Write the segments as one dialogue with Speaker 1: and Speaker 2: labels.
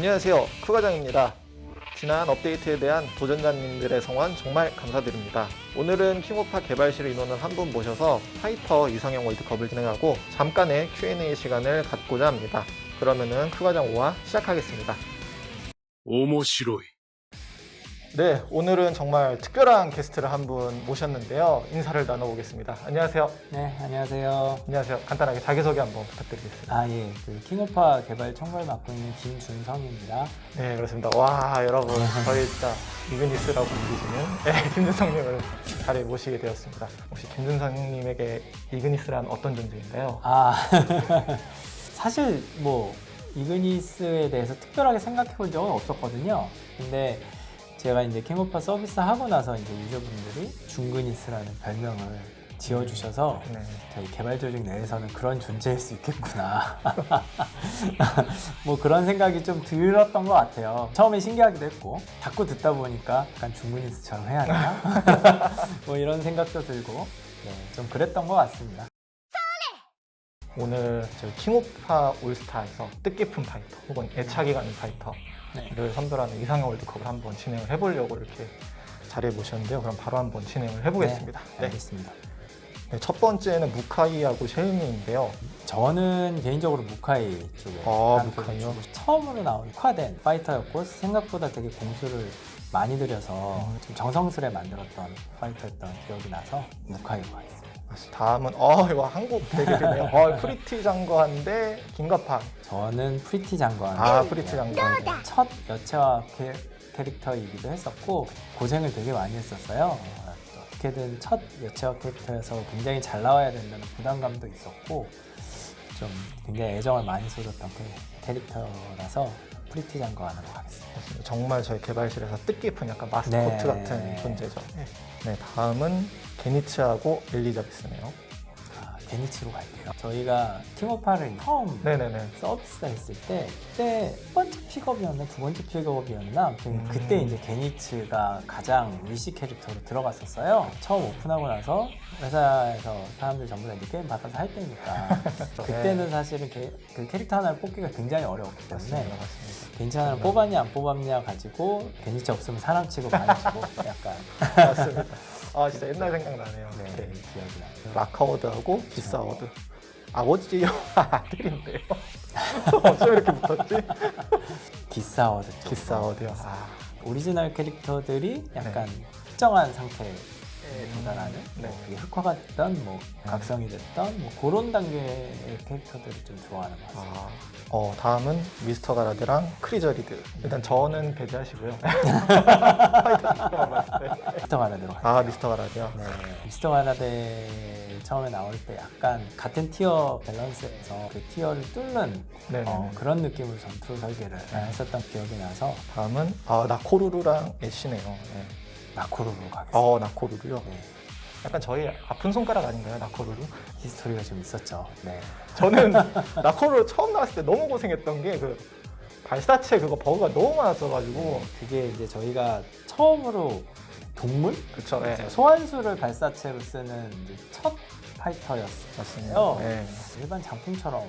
Speaker 1: 안녕하세요, 쿠과장입니다. 지난 업데이트에 대한 도전자님들의 성원 정말 감사드립니다. 오늘은 킹오파 개발실 인원을 한 분 모셔서 파이터 이상형 월드컵을 진행하고 잠깐의 Q&A 시간을 갖고자 합니다. 그러면은 쿠과장 5화 시작하겠습니다.
Speaker 2: 面白い。
Speaker 1: 네, 오늘은 정말 특별한 게스트를 한 분 모셨는데요. 인사를 나눠보겠습니다. 안녕하세요.
Speaker 3: 네, 안녕하세요.
Speaker 1: 안녕하세요. 간단하게 자기소개 한번 부탁드리겠습니다.
Speaker 3: 예. 킹오파 개발 총괄 맡고 있는 김준성입니다.
Speaker 1: 네, 그렇습니다. 와, 여러분, 저희 진짜 이그니스라고 불리시는 김준성님을 자리에 모시게 되었습니다. 혹시 김준성님에게 이그니스란 어떤 존재인가요?
Speaker 3: 사실 이그니스에 대해서 특별하게 생각해 본 적은 없었거든요. 근데 제가 이제 킹오파 서비스 하고 나서 이제 유저분들이 중그니스라는 별명을 지어주셔서
Speaker 1: 네.
Speaker 3: 저희 개발 조직 내에서는 그런 존재일 수 있겠구나. 그런 생각이 좀 들었던 것 같아요. 처음에 신기하기도 했고, 자꾸 듣다 보니까 약간 중그니스처럼 해야 하나? 이런 생각도 들고, 좀 그랬던 것 같습니다.
Speaker 1: 오늘 저희 킹오파 올스타에서 뜻깊은 파이터 혹은 애착이 가는 파이터를 선별하는 이상형 월드컵을 한번 진행을 해보려고 이렇게 자리에 모셨는데요. 그럼 바로 한번 진행을 해보겠습니다.
Speaker 3: 네, 알겠습니다.
Speaker 1: 네, 첫 번째는 무카이하고 셰이미인데요.
Speaker 3: 저는 개인적으로 무카이 쪽에
Speaker 1: 무카이요?
Speaker 3: 처음으로 나온 흑화된 파이터였고 생각보다 되게 공수를 많이 들여서 좀 정성스레 만들었던 파이터였던 기억이 나서 무카이로 가겠습니다.
Speaker 1: 다음은 이거 한국 대결이네요. 프리티 장관대 김가판.
Speaker 3: 저는 프리티 장관.
Speaker 1: 프리티 장관.
Speaker 3: 첫 여체화 캐릭터이기도 했었고 고생을 되게 많이 했었어요. 어떻게든 첫 여체화 캐릭터여서 굉장히 잘 나와야 된다는 부담감도 있었고 좀 굉장히 애정을 많이 쏟았던 캐릭터라서 프리티 장관으로 가겠습니다.
Speaker 1: 정말 저희 개발실에서 뜻깊은 약간 마스코트 같은 존재죠. 네, 다음은 게니츠하고 엘리자베스네요.
Speaker 3: 게니츠로 갈게요. 저희가 킹오파를 처음 서비스가 했을 때 그때 첫 번째 픽업이었나 두 번째 픽업이었나 아무튼 그때 이제 게니츠가 가장 위시 캐릭터로 들어갔었어요. 처음 오픈하고 나서 회사에서 사람들 전부 다 이제 게임 받아서 할 때니까 그때는 사실은 그 캐릭터 하나를 뽑기가 굉장히 어려웠기 때문에 게니츠 하나를 뽑았냐 안 뽑았냐 가지고 게니츠 없으면 사람 치고 많이 치고 약간
Speaker 1: 맞습니다. 진짜 옛날 생각나네요.
Speaker 3: 네, 기억이 나요.
Speaker 1: 라카워드하고 기사워드. 아버지 아들인데요. 어쩜 이렇게 붙었지?
Speaker 3: 기사워드 쪽.
Speaker 1: 기사워드요.
Speaker 3: 오리지널 캐릭터들이 약간 특정한 상태에 도달하는 그게 흑화가 됐던 각성이 됐던 그런 단계의 캐릭터들을 좀 좋아하는 것 같습니다.
Speaker 1: 다음은 미스터 가라드랑 크리저리드. 일단 저는 배제하시고요.
Speaker 3: 미스터 가라드로 갈게요.
Speaker 1: 미스터 가라드요?
Speaker 3: 네, 미스터 가라드 처음에 나올 때 약간 같은 티어 밸런스에서 그 티어를 뚫는 그런 느낌으로 전투 설계를 했었던 기억이 나서
Speaker 1: 다음은 나코루루랑 애쉬네요.
Speaker 3: 나코루로 가겠습니다.
Speaker 1: 나코루루요?
Speaker 3: 네.
Speaker 1: 약간 저희 아픈 손가락 아닌가요, 나코루루?
Speaker 3: 히스토리가 좀 있었죠. 네.
Speaker 1: 저는 나코루루 처음 나왔을 때 너무 고생했던 게 그 발사체 그거 버그가 너무 많았어가지고
Speaker 3: 그게 이제 저희가 처음으로 동물?
Speaker 1: 그쵸,
Speaker 3: 소환수를 발사체로 쓰는 이제 첫 파이터였어요. 일반 장풍처럼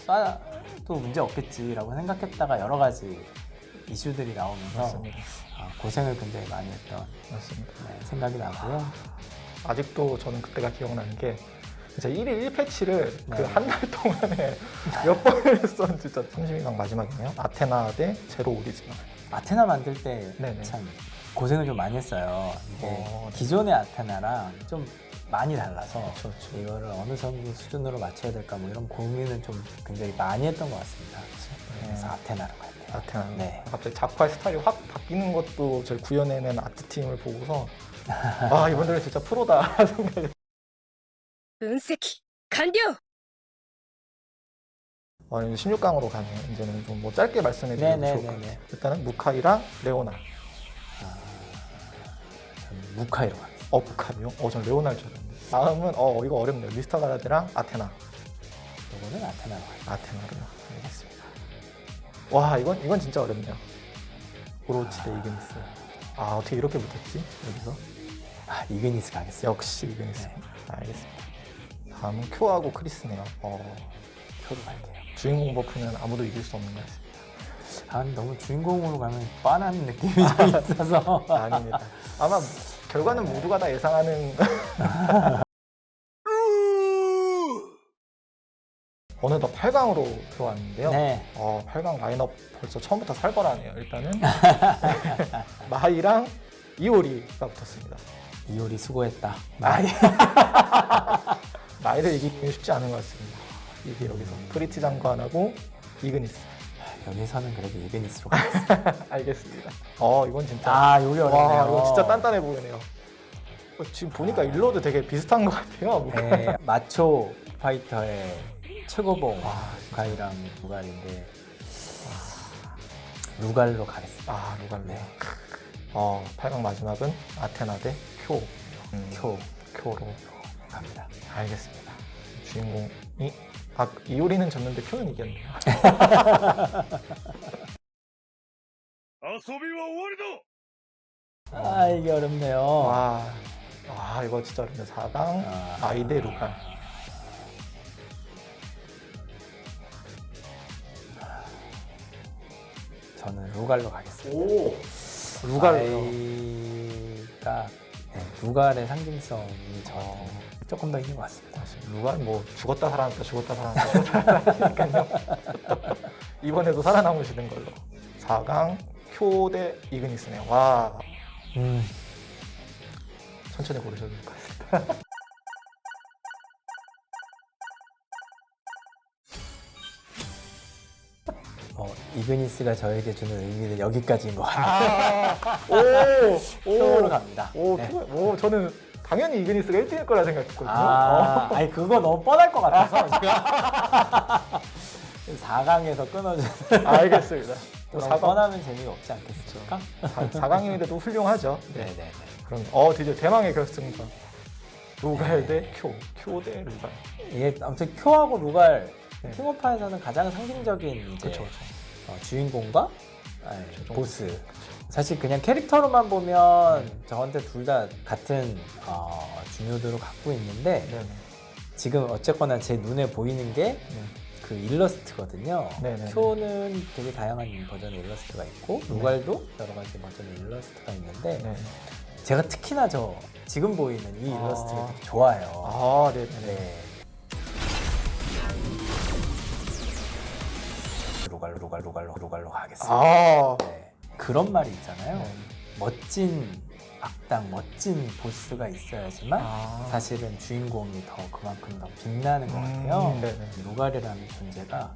Speaker 3: 쏴도 문제 없겠지라고 생각했다가 여러 가지 이슈들이 나오면서 고생을 굉장히 많이 했던 생각이 나고요.
Speaker 1: 아직도 저는 그때가 기억나는 게 진짜 1일 1패치를 그 한 달 동안에 몇 번을 했었는지 진짜 32강 마지막이네요. 아테나 대 제로 오리지널.
Speaker 3: 아테나 만들 때 참 고생을 좀 많이 했어요. 이게 기존의 아테나랑 좀 많이 달라서 이거를 어느 정도 수준으로 맞춰야 될까 이런 고민을 좀 굉장히 많이 했던 것 같습니다. 그래서 아테나로 갈게요.
Speaker 1: 아테나.
Speaker 3: 네.
Speaker 1: 갑자기 작화 스타일이 확 바뀌는 것도 저희 구현해낸 아트팀을 보고서 이분들은 진짜 프로다 생각이.
Speaker 4: 分析完了
Speaker 1: 16강으로 가네요. 이제는 좀 짧게 말씀해 주시면 좋을 것 같아요. 일단은 무카이랑 레오나.
Speaker 3: 저는 무카이로 가겠습니다.
Speaker 1: 무카이요? 전 레오나를 줄 알았는데. 다음은 이거 어렵네요. 미스터 가라드랑 아테나.
Speaker 3: 이거는 아테나로 가겠습니다.
Speaker 1: 아테나로요. 알겠습니다. 이건 진짜 어렵네요. 오로치 대 이그니스. 어떻게 이렇게 붙었지? 여기서?
Speaker 3: 이그니스 가겠습니다.
Speaker 1: 역시 이그니스. 알겠습니다. 다음은 쿄하고 크리스네요.
Speaker 3: 쿄로 갈게요.
Speaker 1: 주인공 버프는 아무도 이길 수 없는 것 같습니다.
Speaker 3: 난 너무 주인공으로 가면 뻔한 느낌이 좀 있어서
Speaker 1: 아닙니다. 아마 결과는 모두가 다 예상하는 어느덧 8강으로 들어왔는데요.
Speaker 3: 네.
Speaker 1: 8강 라인업 벌써 처음부터 살벌하네요. 일단은 마이랑 이오리가 붙었습니다.
Speaker 3: 이효리 수고했다.
Speaker 1: 마이를 이기기 쉽지 않은 것 같습니다. 이게 여기서 프리티 장관하고 이그니스.
Speaker 3: 여기서는 그래도 이베니스로 가겠습니다.
Speaker 1: 알겠습니다. 이건 진짜
Speaker 3: 요리
Speaker 1: 와,
Speaker 3: 어렵네요.
Speaker 1: 이거 진짜 단단해 보이네요. 지금 보니까 일로도 되게 비슷한 것 같아요.
Speaker 3: 네, 마초 파이터의 최고봉 루갈이랑 루갈인데 루갈로 가겠습니다.
Speaker 1: 루갈로.
Speaker 3: 네.
Speaker 1: 8강 마지막은 아테나 대 쿄. 쿄로
Speaker 3: 갑니다.
Speaker 1: 알겠습니다. 주인공이 이오리는 졌는데 쿄는 이겼네요.
Speaker 2: 遊びは終わりだ
Speaker 3: 이게 어렵네요.
Speaker 1: 이거 진짜 어렵네. 4강 마이 대 루갈.
Speaker 3: 저는 루갈로 가겠습니다.
Speaker 1: 루갈로요.
Speaker 3: 루갈의 상징성이 저한테 조금 더 있는 것 같습니다.
Speaker 1: 루갈 죽었다 살아났으니까요. 이번에도 살아남으시는 걸로. 4강 쿄 대 이그니스네요. 천천히 고르셔도 될 것 같습니다.
Speaker 3: 이그니스가 저에게 주는 의미는 여기까지인 것 같아요. 쿄로 갑니다. 네.
Speaker 1: 저는 당연히 이그니스가 1등일 거라 생각했거든요.
Speaker 3: 그거 너무 뻔할 것 같아서 제가 4강에서 끊어주는.
Speaker 1: 알겠습니다.
Speaker 3: 너무 뻔하면 재미가 없지 않겠습니까?
Speaker 1: 4강인데도 훌륭하죠.
Speaker 3: 네네.
Speaker 1: 그럼 드디어 대망의 결승전. 루갈 대 쿄 대 루갈.
Speaker 3: 이게 아무튼 쿄하고 루갈 킹오파에서는 가장 상징적인 이제
Speaker 1: 그쵸.
Speaker 3: 주인공과 보스. 사실 그냥 캐릭터로만 보면 저한테 둘 다 같은 중요도를 갖고 있는데 지금 어쨌거나 제 눈에 보이는 게 그 일러스트거든요. 쿄는 되게 다양한 버전의 일러스트가 있고 루갈도 여러 가지 버전의 일러스트가 있는데 제가 특히나 지금 보이는 이 일러스트가 되게 좋아요. 네. 루갈로 가겠습니다. 그런 말이 있잖아요. 멋진 악당, 멋진 보스가 있어야지만 사실은 주인공이 그만큼 더 빛나는 것 같아요. 루갈이라는 존재가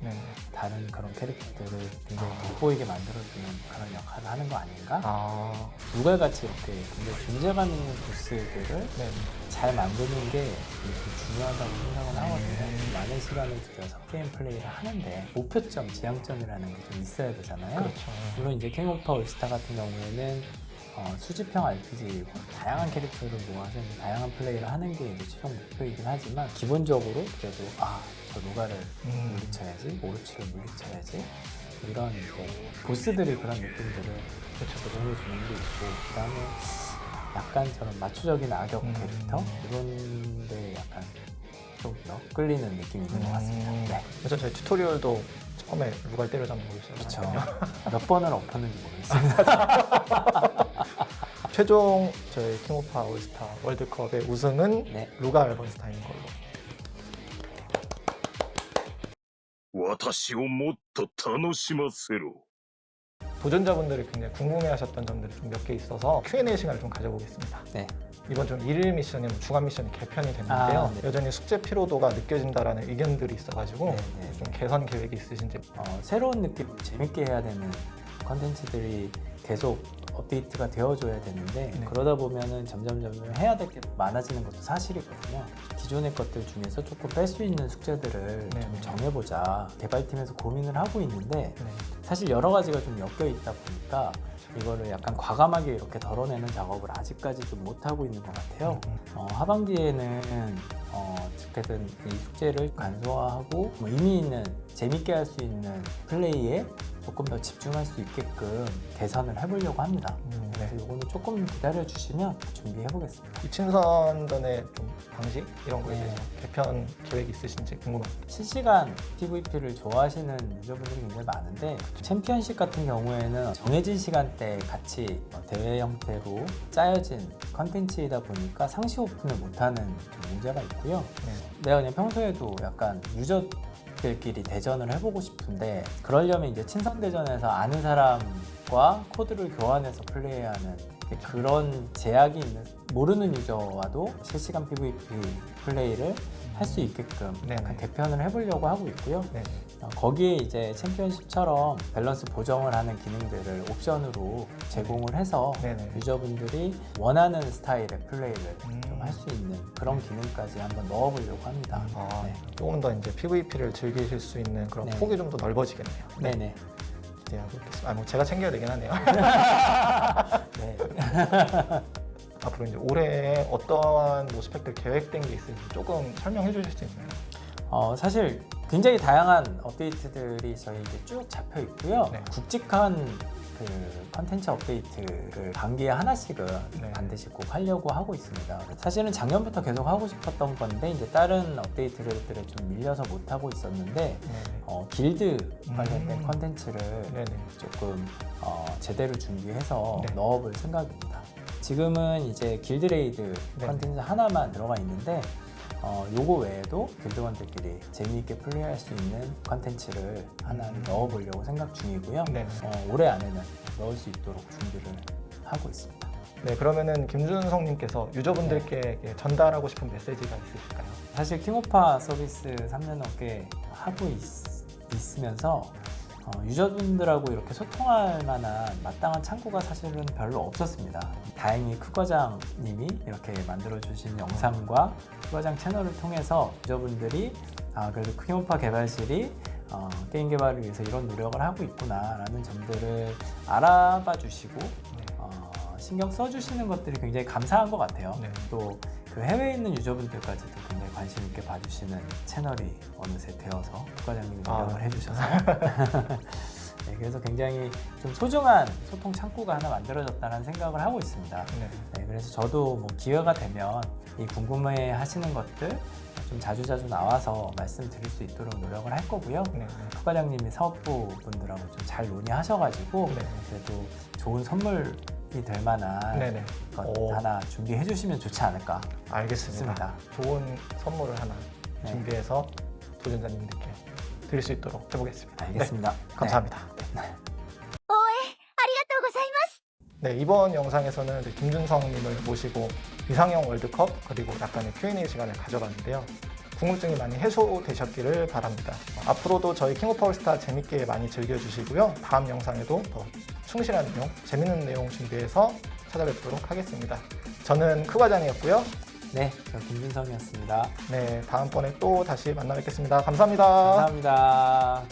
Speaker 3: 다른 그런 캐릭터들을 굉장히 돋보이게 만들어주는 그런 역할을 하는 거 아닌가? 루갈같이 이렇게 굉장히 존재감 있는 보스들을 잘 만드는 게 이렇게 중요하다고 생각을 하거든요. 많은 시간을 들여서 게임 플레이를 하는데 목표점, 지향점이라는 게 좀 있어야 되잖아요.
Speaker 1: 그렇죠.
Speaker 3: 물론 이제 킹 오브 올스타 같은 경우에는 수집형 RPG이고 다양한 캐릭터를 모아서 다양한 플레이를 하는 게 이제 최종 목표이긴 하지만 기본적으로 그래도 저 루갈을 물리쳐야지, 오르치를 물리쳐야지 이런 보스들이 그런 느낌들을 제공해주는 게 있고 그다음에 약간 저런 마초적인 악역 캐릭터 이런 데 약간 좀 더 끌리는 느낌이 있는 것 같습니다. 네.
Speaker 1: 그래서 저희 튜토리얼도 처음에 루갈 때려잡는 거 있어요.
Speaker 3: 그렇죠. 몇 번을 엎었는지 모르겠습니다.
Speaker 1: 최종 저희 킹오파 올스타 월드컵의 우승은 루갈 올스타인 걸로.
Speaker 2: 私をもっと楽しませろ
Speaker 1: 도전자분들이 굉장히 궁금해하셨던 점들이 좀 몇 개 있어서 Q&A 시간을 좀 가져보겠습니다. 이번 좀 일일 미션이 주간 미션이 개편이 됐는데요. 여전히 숙제 피로도가 느껴진다라는 의견들이 있어가지고 좀 개선 계획이 있으신지.
Speaker 3: 새로운 느낌, 재밌게 해야 되는 컨텐츠들이 계속 업데이트가 되어줘야 되는데 그러다 보면은 점점 해야 될 게 많아지는 것도 사실이거든요. 기존의 것들 중에서 조금 뺄 수 있는 숙제들을 좀 정해보자 개발팀에서 고민을 하고 있는데 사실 여러 가지가 좀 엮여 있다 보니까 이거를 약간 과감하게 이렇게 덜어내는 작업을 아직까지 좀 못하고 있는 것 같아요. 하반기에는 어떻게든 이 숙제를 간소화하고 의미 있는 재밌게 할 수 있는 플레이에 조금 더 집중할 수 있게끔 개선을 해보려고 합니다. 그래서 이거는 조금 기다려주시면 준비해 보겠습니다.
Speaker 1: 이 친선전의 좀 방식 이런 거에
Speaker 3: 네.
Speaker 1: 대해서 개편 계획 있으신지 궁금합니다.
Speaker 3: 실시간 PVP를 좋아하시는 유저분들이 굉장히 많은데 챔피언십 같은 경우에는 정해진 시간대에 같이 대회 형태로 짜여진 컨텐츠이다 보니까 상시 오픈을 못하는 좀 문제가 있고요.
Speaker 1: 네.
Speaker 3: 내가 그냥 평소에도 약간 유저들끼리 대전을 해보고 싶은데 그러려면 이제 친선대전에서 아는 사람과 코드를 교환해서 플레이해야 하는 그런 제약이 있는 모르는 유저와도 실시간 PVP 플레이를 할 수 있게끔 약간 개편을 해보려고 하고 있고요.
Speaker 1: 네.
Speaker 3: 거기에 이제 챔피언십처럼 밸런스 보정을 하는 기능들을 옵션으로 제공을 해서
Speaker 1: 네네.
Speaker 3: 유저분들이 원하는 스타일의 플레이를 좀 할 수 있는 그런 기능까지 한번 넣어보려고 합니다.
Speaker 1: 아,
Speaker 3: 네.
Speaker 1: 조금 더 이제 PVP를 즐기실 수 있는 그런
Speaker 3: 네.
Speaker 1: 폭이 좀 더 넓어지겠네요.
Speaker 3: 네네.
Speaker 1: 기대하고 있겠습니다. 뭐 제가 챙겨야 되긴 하네요.
Speaker 3: 네.
Speaker 1: 앞으로 이제 올해 어떠한 뭐 스펙들 계획된 게 있을지 조금 설명해 주실 수 있나요?
Speaker 3: 사실 굉장히 다양한 업데이트들이 저희 이제 쭉 잡혀 있고요.
Speaker 1: 네.
Speaker 3: 굵직한 그 컨텐츠 업데이트를 반기에 하나씩은
Speaker 1: 네.
Speaker 3: 반드시 꼭 하려고 하고 있습니다. 사실은 작년부터 계속 하고 싶었던 건데 이제 다른 업데이트들에 좀 밀려서 못 하고 있었는데 길드 관련된 컨텐츠를
Speaker 1: 네네.
Speaker 3: 조금 제대로 준비해서
Speaker 1: 네.
Speaker 3: 넣어볼 생각입니다. 지금은 이제 길드레이드
Speaker 1: 네.
Speaker 3: 컨텐츠 하나만 들어가 있는데 요거 외에도 길드원들끼리 재미있게 플레이할 수 있는 컨텐츠를 하나 넣어보려고 생각 중이고요.
Speaker 1: 네.
Speaker 3: 올해 안에는 넣을 수 있도록 준비를 하고 있습니다.
Speaker 1: 네, 그러면은 김준성님께서 유저분들께 전달하고 싶은 메시지가 있으실까요?
Speaker 3: 사실 킹오파 서비스 3년 넘게 하고 있으면서 유저분들하고 이렇게 소통할 만한 마땅한 창구가 사실은 별로 없었습니다. 다행히 크과장님이 이렇게 만들어주신 영상과 크과장 채널을 통해서 유저분들이 그래도 킹오파 개발실이 게임 개발을 위해서 이런 노력을 하고 있구나라는 점들을 알아봐 주시고 신경 써주시는 것들이 굉장히 감사한 것 같아요.
Speaker 1: 네.
Speaker 3: 또 그 해외에 있는 유저분들까지도 굉장히 관심 있게 봐주시는 채널이 어느새 되어서 국과장님이 노력을 해주셔서 네, 그래서 굉장히 좀 소중한 소통 창구가 하나 만들어졌다는 생각을 하고 있습니다. 네, 그래서 저도 뭐 기회가 되면 이 궁금해 하시는 것들 좀 자주자주 나와서 말씀드릴 수 있도록 노력을 할 거고요. 국과장님이 사업부 분들하고 좀 잘 논의하셔가지고 그래도 좋은 선물이 될 만한 것 하나 준비해 주시면 좋지 않을까.
Speaker 1: 알겠습니다.
Speaker 3: 싶습니다.
Speaker 1: 좋은 선물을 하나
Speaker 3: 네.
Speaker 1: 준비해서 도전자님들께 드릴 수 있도록 해보겠습니다.
Speaker 3: 알겠습니다.
Speaker 1: 네, 감사합니다.
Speaker 3: 네.
Speaker 4: 応援ありがとうございます。
Speaker 1: 네, 이번 영상에서는 김준성님을 모시고 이상형 월드컵 그리고 약간의 Q&A 시간을 가져봤는데요. 궁금증이 많이 해소되셨기를 바랍니다. 앞으로도 저희 킹오파 올스타 재밌게 많이 즐겨주시고요. 다음 영상에도 더 충실한 내용, 재밌는 내용 준비해서 찾아뵙도록 하겠습니다. 저는 크과장이었고요.
Speaker 3: 네, 저 김준성이었습니다.
Speaker 1: 네, 다음번에 또 다시 만나 뵙겠습니다. 감사합니다.
Speaker 3: 감사합니다.